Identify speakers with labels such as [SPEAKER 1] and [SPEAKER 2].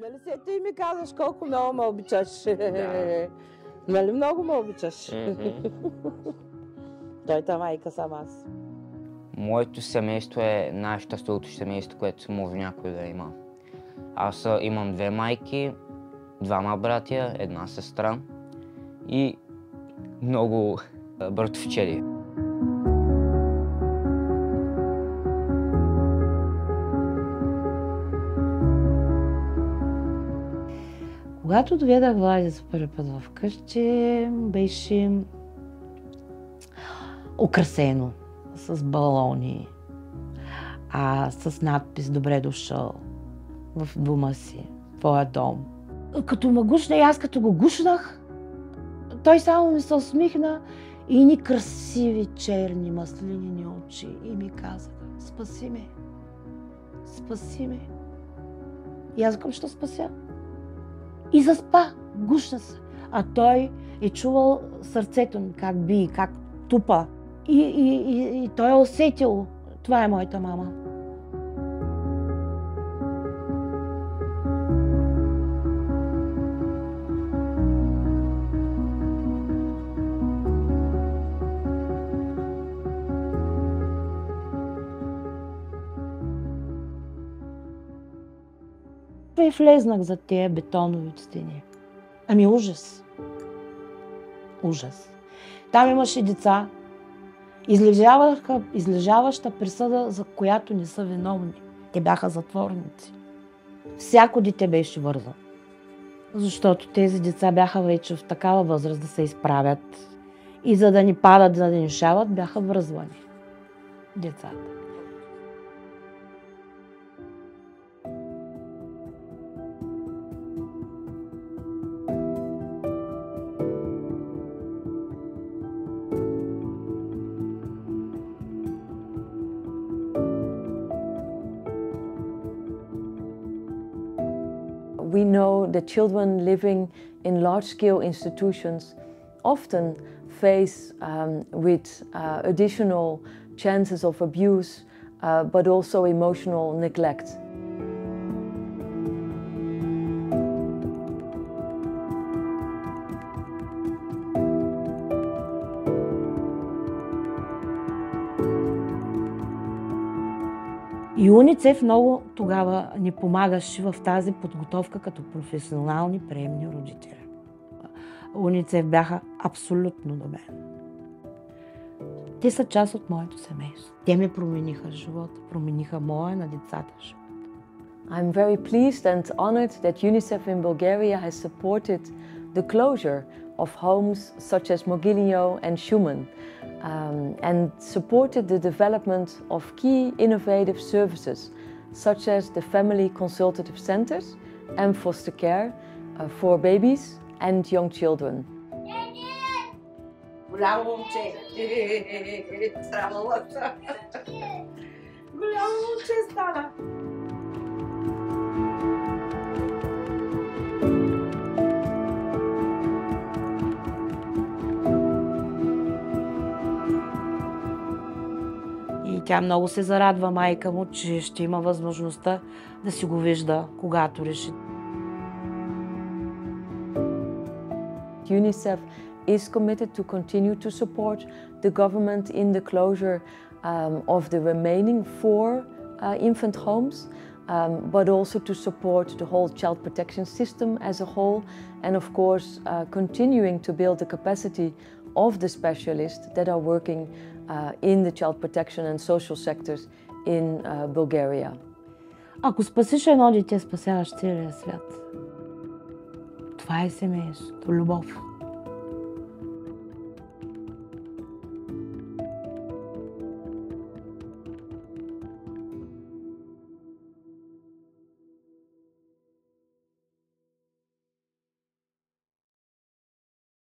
[SPEAKER 1] Нали се ти ми казваш колко много ме обичаш?
[SPEAKER 2] Да.
[SPEAKER 1] Нали много ме обичаш? Твоята майка съм аз.
[SPEAKER 2] Моето семейство е най-щастливото семейство, което може някой да има. Аз имам 2 майки, 2 братя, 1 сестра и много братовчеди.
[SPEAKER 1] Когато доведах Влади за първи път вкъщи, беше украсено с балони, с надпис "Добре дошъл" в дома си, твоя дом. Като ме гушна и аз като го гушнах, той само ми се усмихна и ни красиви черни маслинени очи и ми казаха: "Спаси ме, спаси ме." И аз към що спася? И заспа, гушна се. А той е чувал сърцето ми как бие, как тупа. И той е усетил: това е моята мама. И влезнах за тези бетонови стени. Ами ужас. Ужас. Там имаше деца, излежаваща присъда, за която не са виновни. Те бяха затворници. Всяко дете беше вързано. Защото тези деца бяха вече в такава възраст да се изправят. И за да ни падат, за да ни шават, бяха връзвани децата.
[SPEAKER 3] We know that children living in large-scale institutions often face with additional chances of abuse, but also emotional neglect.
[SPEAKER 1] И УНИЦЕФ много тогава ни помагаше в тази подготовка като професионални приемни родители. УНИЦЕФ бяха абсолютно до мен. Те са част от моето семейство. Те ми промениха живота, промениха моя на децата живот.
[SPEAKER 3] I'm very pleased and honored that UNICEF in Bulgaria has supported the closure of homes such as Mogilevo and Schumann, and supported the development of key innovative services such as the family consultative centers and foster care for babies and young children.
[SPEAKER 1] Голямо момче! Голямо момче стана! И тя много се зарадва, майка му, че ще има възможността да си го вижда, когато реши.
[SPEAKER 3] UNICEF is committed to continue to support the government in the closure of the remaining 4 infant homes, but also to support the whole child protection system as a whole, and of course continuing to build the capacity of the specialists that are working in the child protection and social sectors in Bulgaria.
[SPEAKER 1] Ако спасиш едно дете, спасяваш целия свят. Това е семейството, любов.